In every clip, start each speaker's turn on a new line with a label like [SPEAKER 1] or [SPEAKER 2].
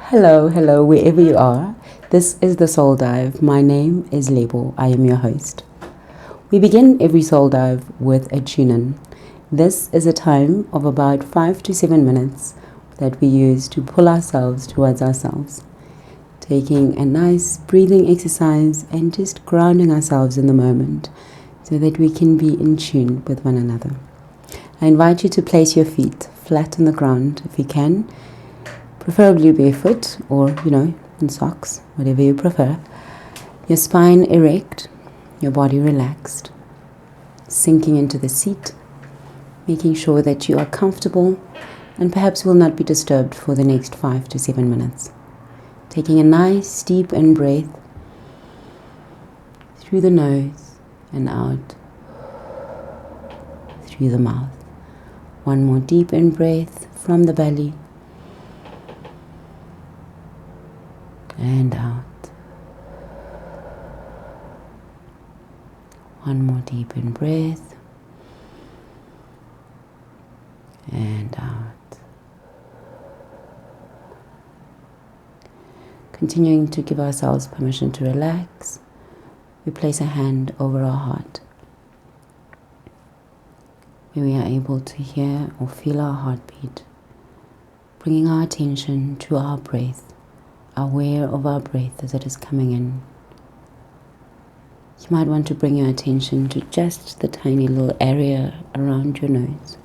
[SPEAKER 1] Hello, wherever you are. This is the Soul Dive. My name is Lebo. I am your host. We begin every Soul Dive with a tune-in. This is a time of about 5 to 7 minutes that we use to pull ourselves towards ourselves, taking a nice breathing exercise and just grounding ourselves in the moment so that we can be in tune with one another. I invite you to place your feet flat on the ground if you can, preferably barefoot or, in socks, whatever you prefer. Your spine erect, your body relaxed, sinking into the seat, making sure that you are comfortable and perhaps will not be disturbed for the next 5 to 7 minutes. Taking a nice deep in breath through the nose and out through the mouth. One more deep in breath from the belly and out. One more deep in breath and out. Continuing to give ourselves permission to relax, we place a hand over our heart, where we are able to hear or feel our heartbeat, bringing our attention to our breath, aware of our breath as it is coming in. You might want to bring your attention to just the tiny little area around your nose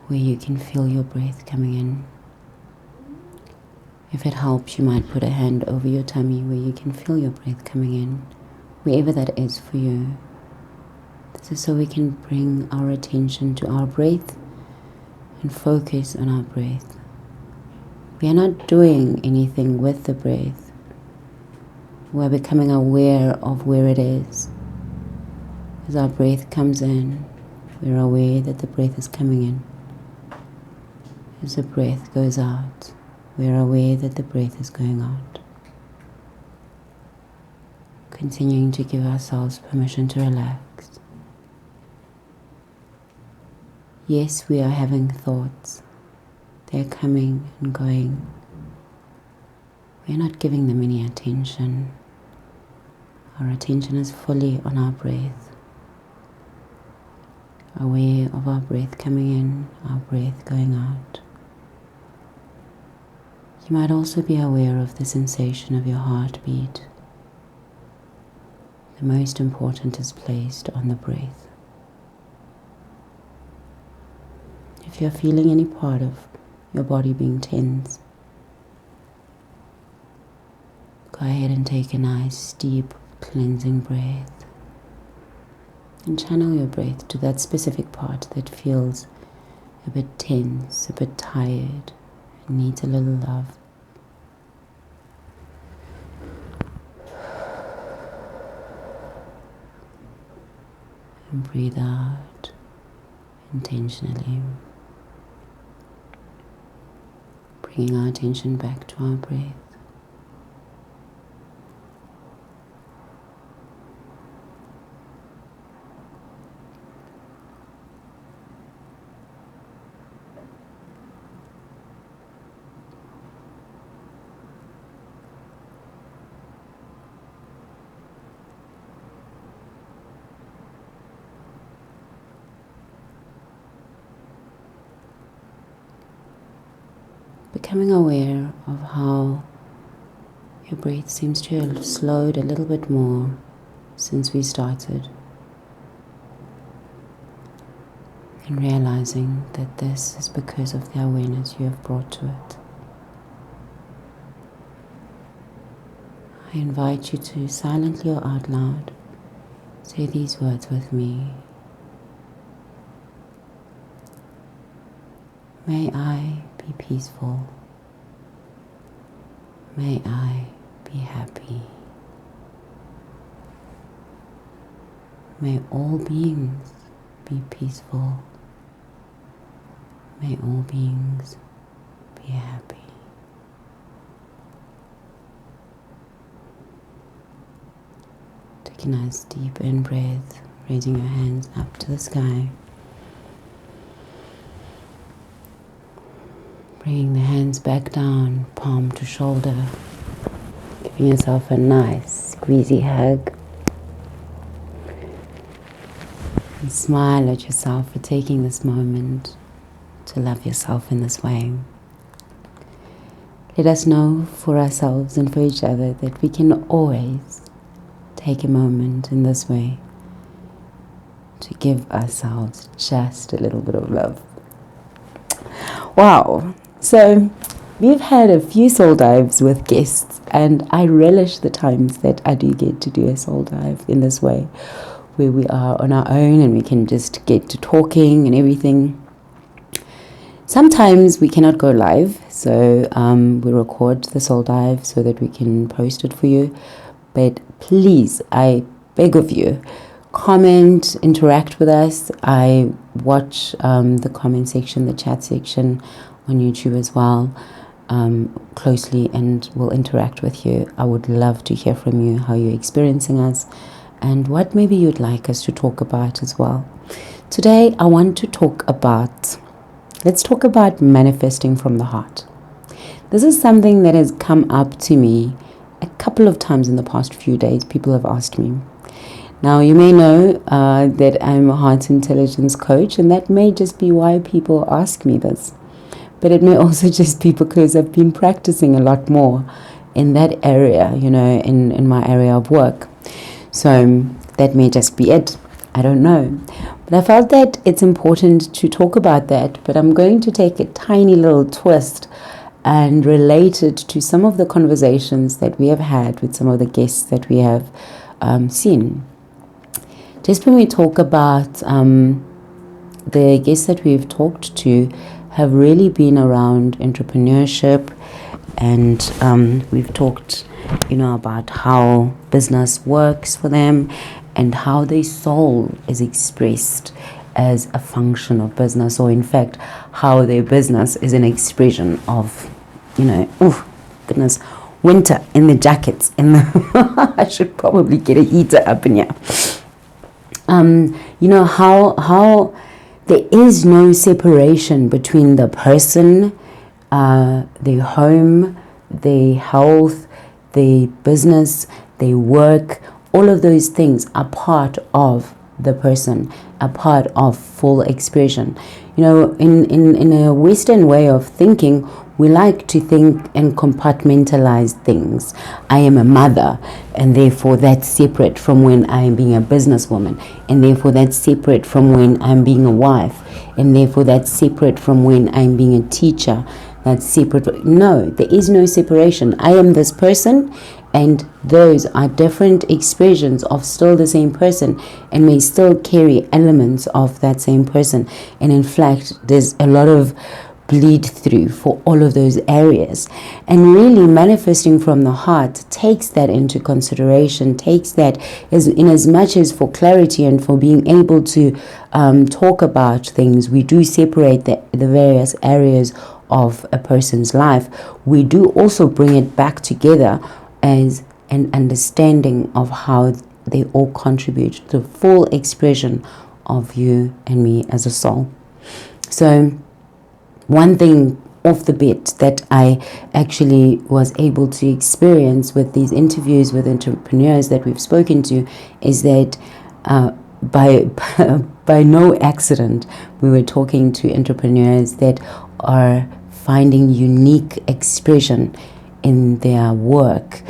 [SPEAKER 1] where you can feel your breath coming in. If it helps, you might put a hand over your tummy where you can feel your breath coming in, wherever that is for you. This is so we can bring our attention to our breath and focus on our breath. We are not doing anything with the breath. We're becoming aware of where it is. As our breath comes in, we're aware that the breath is coming in. As the breath goes out, we're aware that the breath is going out. Continuing to give ourselves permission to relax. Yes, we are having thoughts. They're coming and going. We're not giving them any attention. Our attention is fully on our breath. Aware of our breath coming in, our breath going out. You might also be aware of the sensation of your heartbeat. The most important is placed on the breath. If you're feeling any part of your body being tense, go ahead and take a nice, deep, cleansing breath and channel your breath to that specific part that feels a bit tense, a bit tired, and needs a little love. And breathe out intentionally, bringing our attention back to our breath. Becoming aware of how your breath seems to have slowed a little bit more since we started, and realizing that this is because of the awareness you have brought to it. I invite you to silently or out loud say these words with me. May I be peaceful. May I be happy. May all beings be peaceful. May all beings be happy. Take a nice deep in breath, raising your hands up to the sky. Bringing the hands back down, palm to shoulder. Giving yourself a nice squeezy hug. And smile at yourself for taking this moment to love yourself in this way. Let us know for ourselves and for each other that we can always take a moment in this way to give ourselves just a little bit of love. Wow. So we've had a few soul dives with guests, and I relish the times that I do get to do a soul dive in this way, where we are on our own and we can just get to talking and everything. Sometimes we cannot go live, so we record the soul dive so that we can post it for you. But please, I beg of you, comment, interact with us. I watch the comment section, the chat section on YouTube as well closely, and will interact with you. I would love to hear from you, how you're experiencing us and what maybe you'd like us to talk about as well. Today I want to let's talk about manifesting from the heart. This is something that has come up to me a couple of times in the past few days. People have asked me. Now, you may know that I'm a heart intelligence coach, and that may just be why people ask me this. But it may also just be because I've been practicing a lot more in that area, in my area of work. So that may just be it. I don't know. But I felt that it's important to talk about that, but I'm going to take a tiny little twist and relate it to some of the conversations that we have had with some of the guests that we have seen. Just when we talk about the guests that we've talked to have really been around entrepreneurship, and we've talked, about how business works for them and how their soul is expressed as a function of business, or in fact, how their business is an expression of, winter in the jackets. I should probably get a heater up in here. How there is no separation between the person, their home, their health, their business, their work. All of those things are part of the person, a part of full expression. In a Western way of thinking, we like to think and compartmentalize things. I am a mother, and therefore that's separate from when I am being a businesswoman, and therefore that's separate from when I'm being a wife, and therefore that's separate from when I'm being a teacher. That's separate. No, there is no separation. I am this person, and those are different expressions of still the same person, and may still carry elements of that same person. And in fact, there's a lot of bleed through for all of those areas. And really manifesting from the heart takes that into consideration, takes that as much as for clarity and for being able to talk about things. We do separate the various areas of a person's life. We do also bring it back together as an understanding of how they all contribute to the full expression of you and me as a soul. So one thing off the bat that I actually was able to experience with these interviews with entrepreneurs that we've spoken to is that by no accident we were talking to entrepreneurs that are finding unique expression in their work,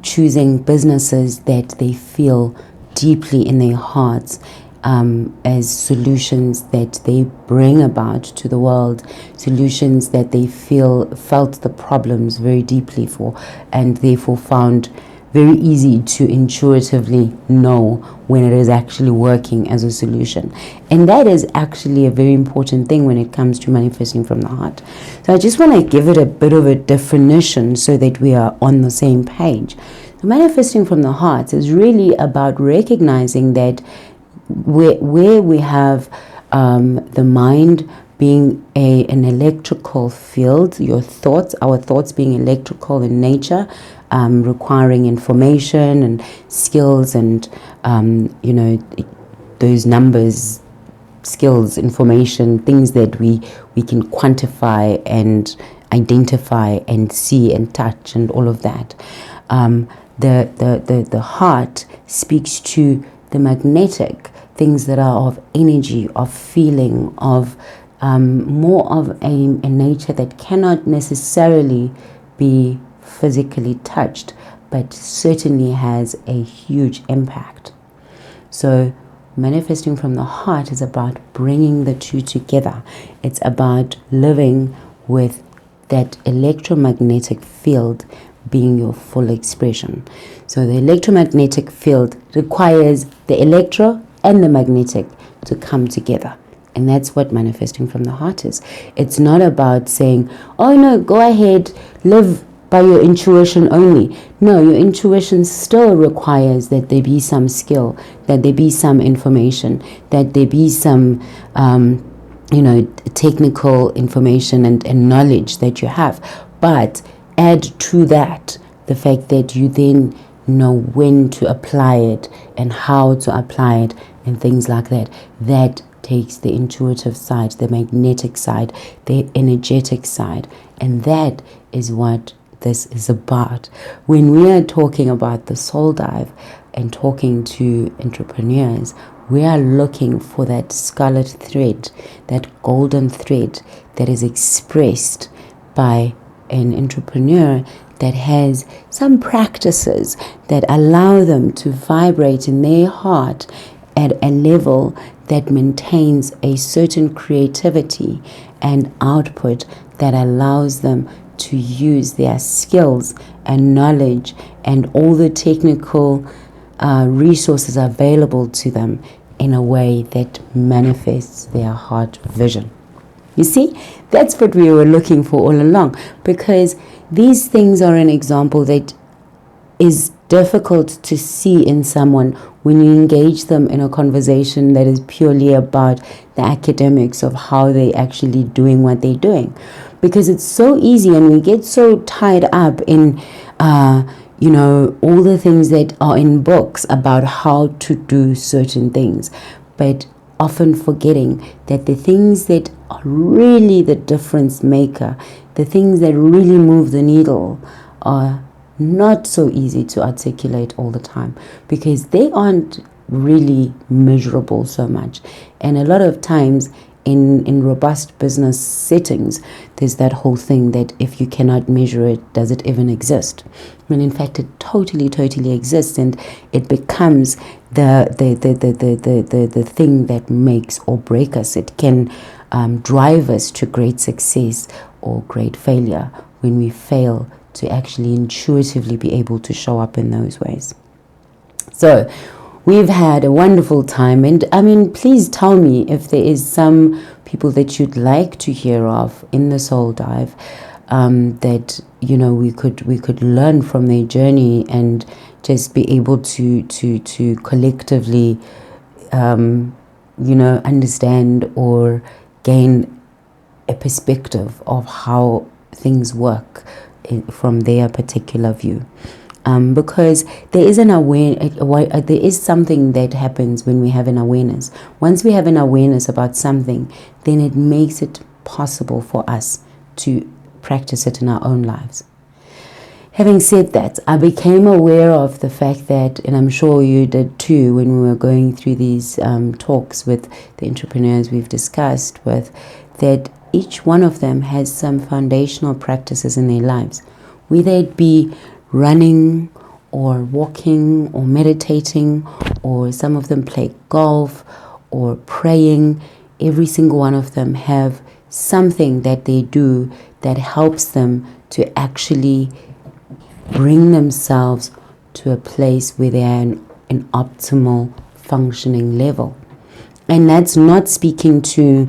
[SPEAKER 1] choosing businesses that they feel deeply in their hearts as solutions that they bring about to the world, solutions that they felt the problems very deeply for, and therefore found very easy to intuitively know when it is actually working as a solution. And that is actually a very important thing when it comes to manifesting from the heart. So I just want to give it a bit of a definition so that we are on the same page. So manifesting from the heart is really about recognizing that where we have the mind being an electrical field, our thoughts being electrical in nature, requiring information and skills and those numbers, skills, information, things that we can quantify and identify and see and touch and all of that. The heart speaks to the magnetic things that are of energy, of feeling, of more of a nature that cannot necessarily be physically touched, but certainly has a huge impact. So manifesting from the heart is about bringing the two together. It's about living with that electromagnetic field being your full expression. So the electromagnetic field requires the electro and the magnetic to come together. And that's what manifesting from the heart is. It's not about saying, oh no, go ahead, live by your intuition only. No, your intuition still requires that there be some skill, that there be some information, that there be some technical information and knowledge that you have. But add to that the fact that you then know when to apply it and how to apply it and things like that. That takes the intuitive side, the magnetic side, the energetic side. And that is what this is about. When we are talking about the soul dive and talking to entrepreneurs, we are looking for that scarlet thread, that golden thread that is expressed by an entrepreneur that has some practices that allow them to vibrate in their heart at a level that maintains a certain creativity and output that allows them to use their skills and knowledge and all the technical resources available to them in a way that manifests their heart vision. You see, that's what we were looking for all along, because these things are an example that is difficult to see in someone when you engage them in a conversation that is purely about the academics of how they're actually doing what they're doing. Because it's so easy, and we get so tied up in all the things that are in books about how to do certain things, but often forgetting that the things that are really the difference maker, the things that really move the needle, are not so easy to articulate all the time, because they aren't really measurable so much. And a lot of times in robust business settings, there's that whole thing that if you cannot measure it, does it even exist? When in fact it totally exists, and it becomes the thing that makes or break us. It can drive us to great success or great failure when we fail to actually intuitively be able to show up in those ways. So we've had a wonderful time, and I mean, please tell me if there is some people that you'd like to hear of in the soul dive, that we could learn from their journey and just be able to collectively understand or gain a perspective of how things work from their particular view. Because there is there is something that happens when we have an awareness. Once we have an awareness about something, then it makes it possible for us to practice it in our own lives. Having said that, I became aware of the fact that, and I'm sure you did too, when we were going through these talks with the entrepreneurs we've discussed with, that each one of them has some foundational practices in their lives, whether it be running or walking or meditating, or some of them play golf or praying. Every single one of them have something that they do that helps them to actually bring themselves to a place where they are an optimal functioning level. And that's not speaking to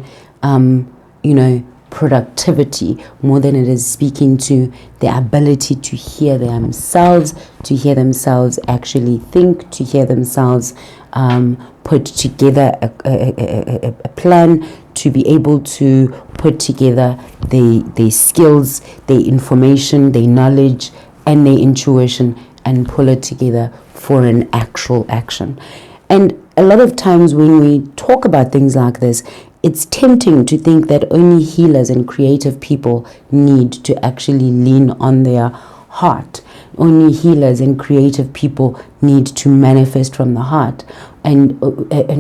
[SPEAKER 1] productivity more than it is speaking to the ability to hear themselves actually think, to hear themselves put together a plan, to be able to put together their skills, their information, their knowledge, and their intuition, and pull it together for an actual action. And a lot of times when we talk about things like this, it's tempting to think that only healers and creative people need to actually lean on their heart. Only healers and creative people need to manifest from the heart. And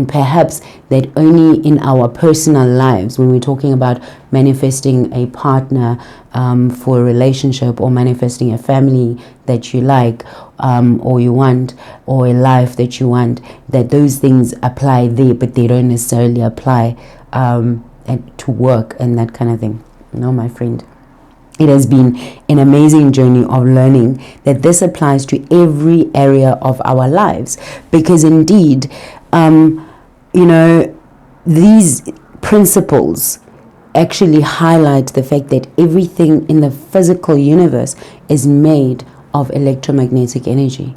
[SPEAKER 1] perhaps that only in our personal lives, when we're talking about manifesting a partner for a relationship, or manifesting a family that you like, or you want, or a life that you want, that those things apply there, but they don't necessarily apply to work and that kind of thing. No, my friend. It has been an amazing journey of learning that this applies to every area of our lives, because indeed, these principles actually highlight the fact that everything in the physical universe is made of electromagnetic energy.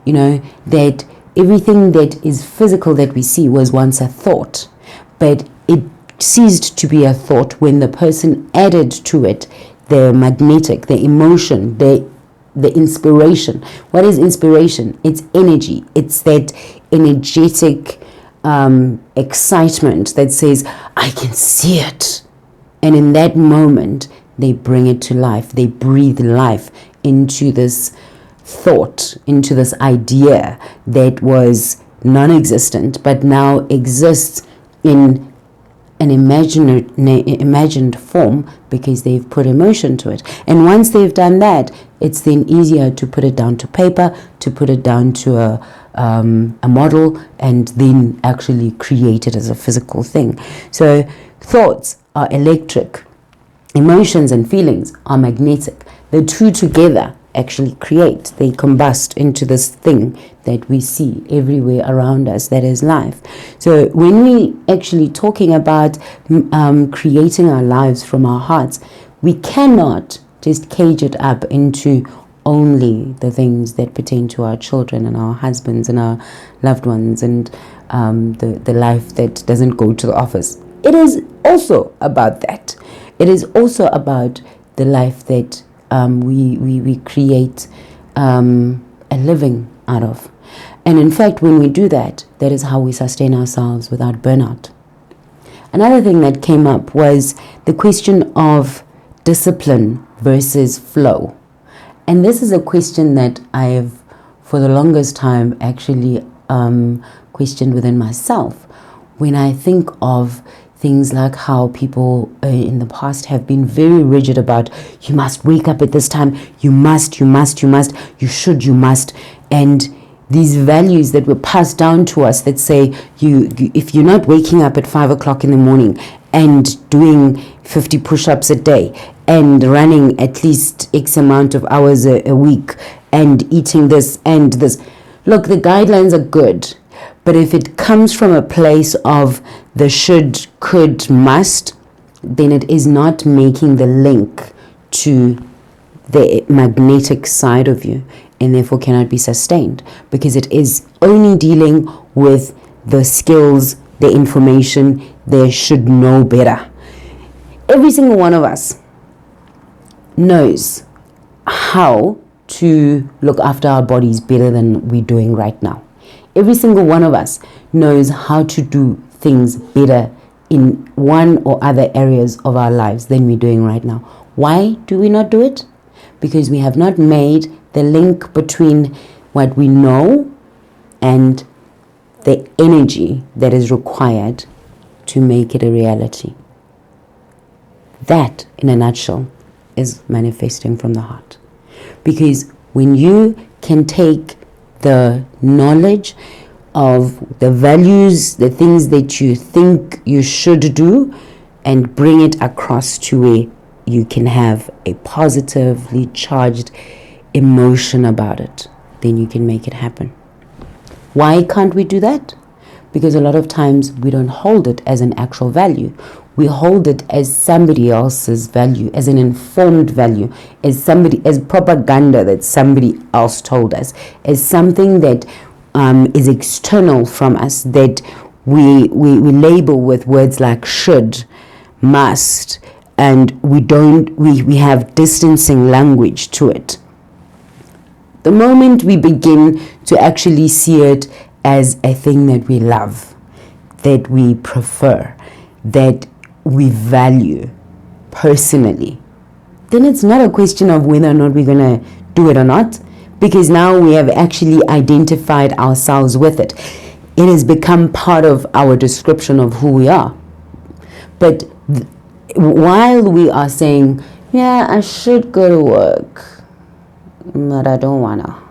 [SPEAKER 1] That everything that is physical that we see was once a thought, but it ceased to be a thought when the person added to it the magnetic, the emotion, the inspiration. What is inspiration? It's energy. It's that energetic excitement that says, I can see it. And in that moment, they bring it to life. They breathe life into this thought, into this idea that was non-existent, but now exists in an imagined form, because they've put emotion to it. And once they've done that, it's then easier to put it down to paper, to put it down to a model, and then actually create it as a physical thing. So thoughts are electric, emotions and feelings are magnetic. The two together actually create, they combust into this thing that we see everywhere around us, that is life. So when we actually talking about creating our lives from our hearts, we cannot just cage it up into only the things that pertain to our children and our husbands and our loved ones, and the life that doesn't go to the office. It is also about that. It is also about the life that we create a living out of. And in fact, when we do that, that is how we sustain ourselves without burnout. Another thing that came up was the question of discipline versus flow. And this is a question that I have, for the longest time, actually questioned within myself. When I think of things like how people in the past have been very rigid about, you must wake up at this time, you must, you should, you must. And these values that were passed down to us that say, if you're not waking up at 5 o'clock in the morning and doing 50 push-ups a day and running at least X amount of hours a week and eating this and this. Look, the guidelines are good. But if it comes from a place of the should, could, must, then it is not making the link to the magnetic side of you, and therefore cannot be sustained, because it is only dealing with the skills, the information, they should know better. Every single one of us knows how to look after our bodies better than we're doing right now. Every single one of us knows how to do things better in one or other areas of our lives than we're doing right now. Why do we not do it? Because we have not made the link between what we know and the energy that is required to make it a reality. That, in a nutshell, is manifesting from the heart. Because when you can take the knowledge of the values, the things that you think you should do, and bring it across to where you can have a positively charged emotion about it, then you can make it happen. Why can't we do that? Because a lot of times we don't hold it as an actual value. We hold it as somebody else's value, as an informed value, as propaganda that somebody else told us, as something that is external from us, that we label with words like should, must, and we have distancing language to it. The moment we begin to actually see it as a thing that we love, that we prefer, that we value personally, then it's not a question of whether or not we're going to do it or not, because now we have actually identified ourselves with it. It has become part of our description of who we are. But while we are saying, yeah, I should go to work, but I don't wanna,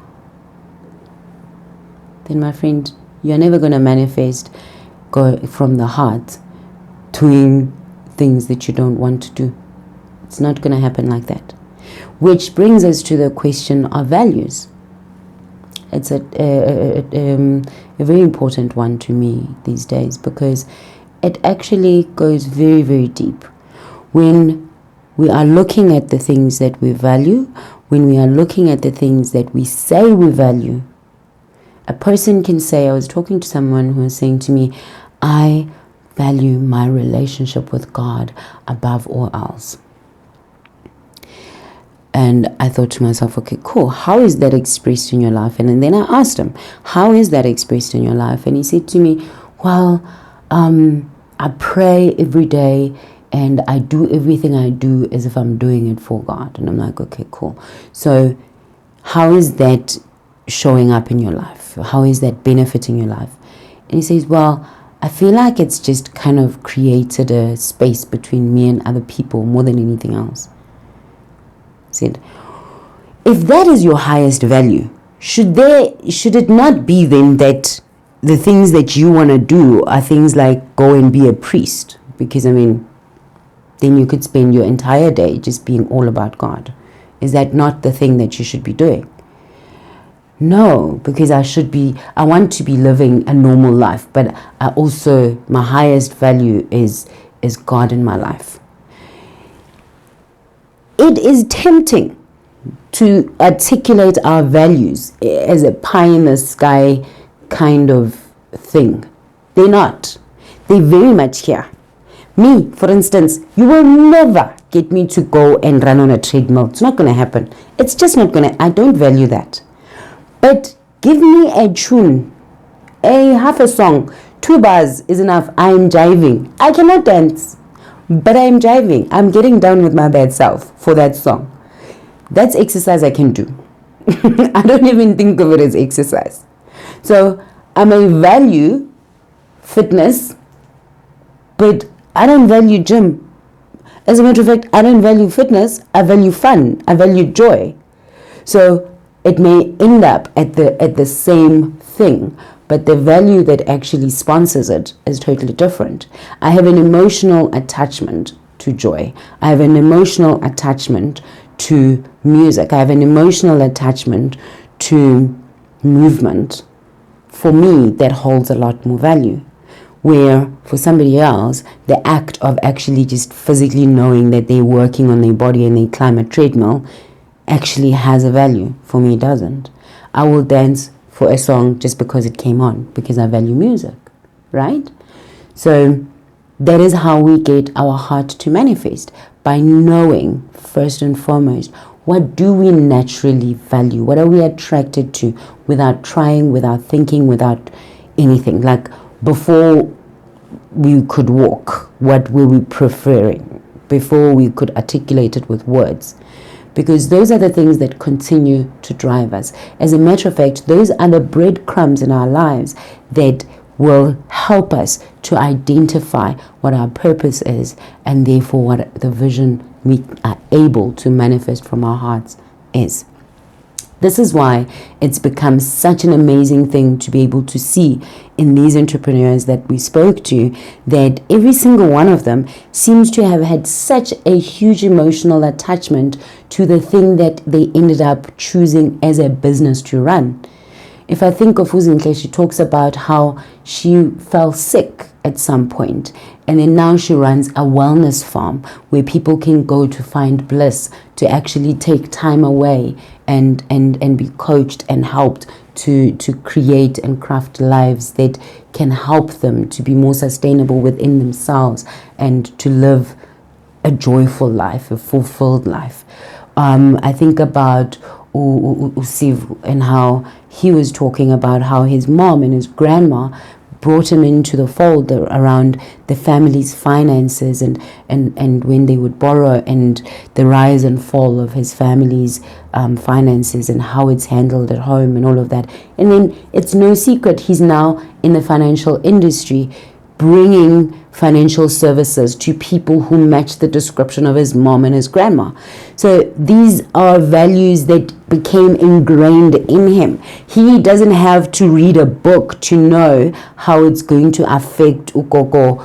[SPEAKER 1] then my friend, you're never going to manifest go from the heart doing things that you don't want to do. It's not going to happen like that. Which brings us to the question of values. It's a very important one to me these days, because it actually goes very, very deep. When we are looking at the things that we value, when we are looking at the things that we say we value, a person can say, I was talking to someone who was saying to me, I value my relationship with God above all else. And I thought to myself, okay, cool. How is that expressed in your life? And then I asked him, how is that expressed in your life? And he said to me, well, I pray every day and I do everything I do as if I'm doing it for God. And I'm like, okay, cool. So how is that showing up in your life? How is that benefiting your life? And he says, well, I feel like it's just kind of created a space between me and other people more than anything else. I said, if that is your highest value, should it not be then that the things that you want to do are things like go and be a priest? Because I mean, then you could spend your entire day just being all about God. Is that not the thing that you should be doing? No, because I want to be living a normal life, but my highest value is God in my life. It is tempting to articulate our values as a pie in the sky kind of thing. They're not. They're very much here. Me, for instance, you will never get me to go and run on a treadmill. It's not going to happen. It's just not going to. I don't value that. But give me a tune, half a song, 2 bars is enough. I am jiving. I cannot dance, but I am jiving. I'm getting down with my bad self for that song. That's exercise I can do. I don't even think of it as exercise. So I may value fitness, but I don't value gym. As a matter of fact, I don't value fitness. I value fun. I value joy. So it may end up at the same thing, but the value that actually sponsors it is totally different. I have an emotional attachment to joy. I have an emotional attachment to music. I have an emotional attachment to movement. For me, that holds a lot more value. Where for somebody else, the act of actually just physically knowing that they're working on their body and they climb a treadmill actually has a value. For me, it doesn't. I will dance for a song just because it came on, because I value music, right? So that is how we get our heart to manifest, by knowing first and foremost, what do we naturally value? What are we attracted to without trying, without thinking, without anything? Like before we could walk, what were we preferring? Before we could articulate it with words. Because those are the things that continue to drive us. As a matter of fact, those are the breadcrumbs in our lives that will help us to identify what our purpose is, and therefore what the vision we are able to manifest from our hearts is. This is why it's become such an amazing thing to be able to see in these entrepreneurs that we spoke to, that every single one of them seems to have had such a huge emotional attachment to the thing that they ended up choosing as a business to run. If I think of Uzinhle, she talks about how she fell sick at some point, and then now she runs a wellness farm where people can go to find bliss, to actually take time away and be coached and helped to create and craft lives that can help them to be more sustainable within themselves and to live a joyful life, a fulfilled life. I think about Usiv and how he was talking about how his mom and his grandma brought him into the fold around the family's finances and when they would borrow and the rise and fall of his family's finances and how it's handled at home and all of that. And then it's no secret he's now in the financial industry, bringing financial services to people who match the description of his mom and his grandma. So these are values that became ingrained in him. He doesn't have to read a book to know how it's going to affect Ukoko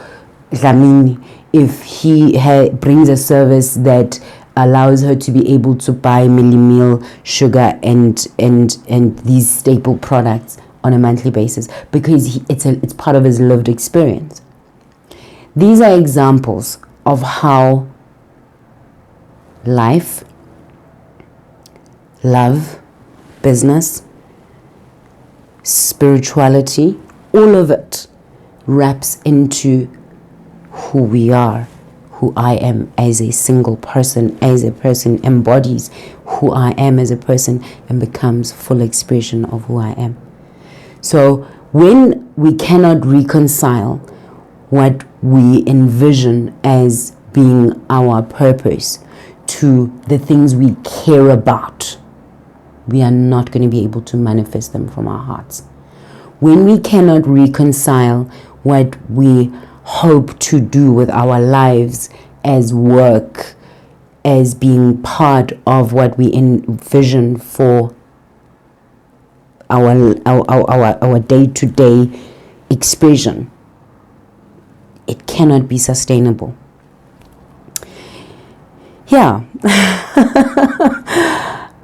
[SPEAKER 1] Dlamini if he brings a service that allows her to be able to buy milli meal, sugar, and these staple products on a monthly basis, because it's part of his lived experience. These are examples of how life, love, business, spirituality, all of it wraps into who we are, who I am as a single person, as a person embodies who I am as a person and becomes full expression of who I am. So when we cannot reconcile what we envision as being our purpose to the things we care about, we are not going to be able to manifest them from our hearts. When we cannot reconcile what we hope to do with our lives as work, as being part of what we envision for our day-to-day expression, it cannot be sustainable. Yeah.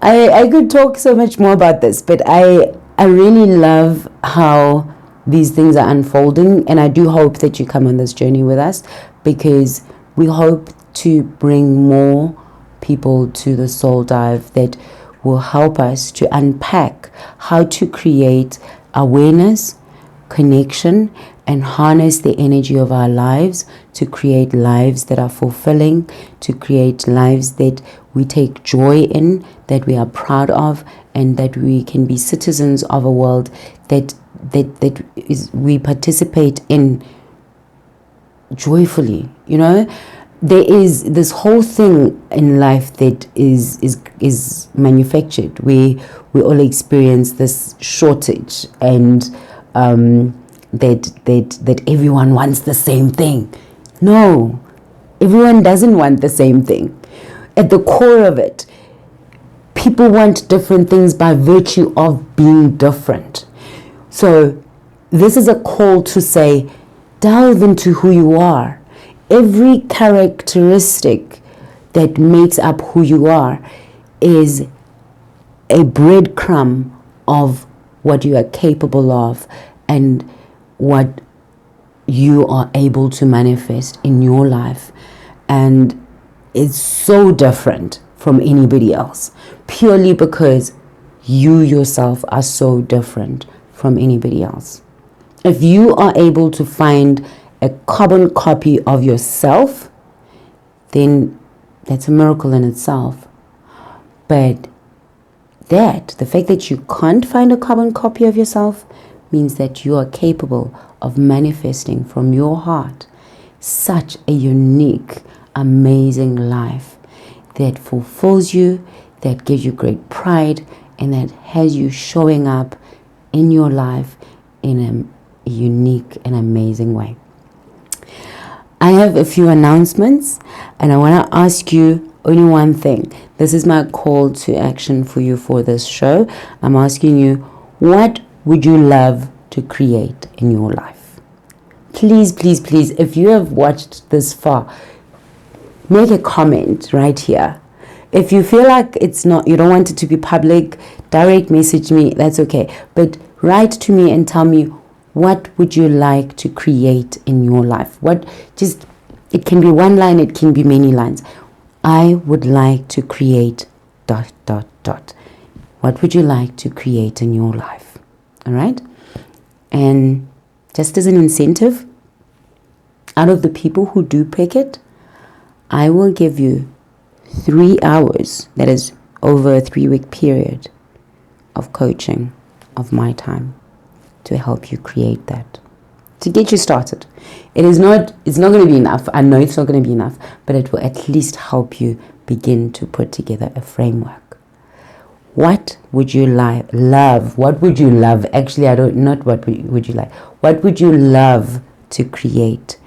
[SPEAKER 1] I could talk so much more about this, but I really love how these things are unfolding, and I do hope that you come on this journey with us, because we hope to bring more people to the Soul Dive that will help us to unpack how to create awareness, connection, and harness the energy of our lives to create lives that are fulfilling, to create lives that we take joy in, that we are proud of, and that we can be citizens of a world that we participate in joyfully. You know, there is this whole thing in life that is manufactured. We all experience this shortage, and that everyone wants the same thing. No, everyone doesn't want the same thing. At the core of it, people want different things by virtue of being different. So this is a call to say, delve into who you are. Every characteristic that makes up who you are is a breadcrumb of what you are capable of and what you are able to manifest in your life. And it's so different from anybody else, purely because you yourself are so different from anybody else. If you are able to find a carbon copy of yourself, then that's a miracle in itself. But the fact that you can't find a carbon copy of yourself means that you are capable of manifesting from your heart such a unique, amazing life that fulfills you, that gives you great pride, and that has you showing up in your life in a unique and amazing way. I have a few announcements, and I want to ask you only one thing. This is my call to action for you for this show. I'm asking you, what would you love to create in your life? Please, please, please, if you have watched this far, make a comment right here. If you feel like you don't want it to be public, direct message me, that's okay. But write to me and tell me, what would you like to create in your life? It can be one line, it can be many lines. I would like to create ... What would you like to create in your life? All right? And just as an incentive, out of the people who do pick it, I will give you 3 hours, that is over a 3-week period, of coaching of my time to help you create that. to get you started. It's not going to be enough. I know it's not going to be enough, but it will at least help you begin to put together a framework. What would you love? What would you love? Actually, what would you like? What would you love to create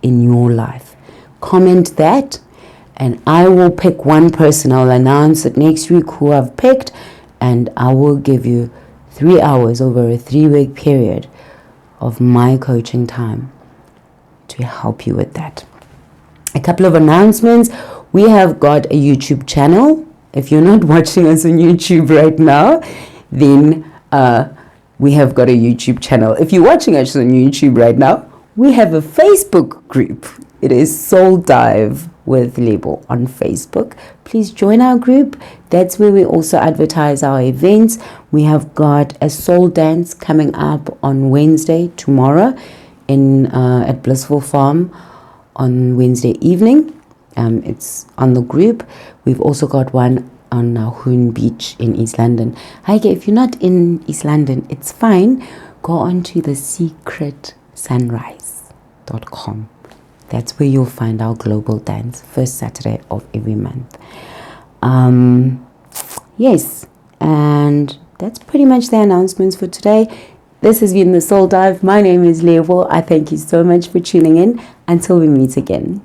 [SPEAKER 1] in your life? Comment that, and I will pick one person. I'll announce it next week who I've picked, and I will give you 3 hours over a 3-week period of my coaching time to help you with that. A couple of announcements. We have got a YouTube channel. If you're not watching us on YouTube right now, then we have got a YouTube channel. If you're watching us on YouTube right now, we have a Facebook group. It is Soul Dive with Label on Facebook. Please join our group. That's where we also advertise our events. We have got a soul dance coming up on Wednesday, tomorrow, at Blissful Farm on Wednesday evening. It's on the group. We've also got one on Hoon Beach in East London. Hi, if you're not in East London, it's fine. Go on to thesecretsunrise.com. That's where you'll find our global dance, first Saturday of every month. Yes, and that's pretty much the announcements for today. This has been the Soul Dive. My name is Levo. I thank you so much for tuning in. Until we meet again.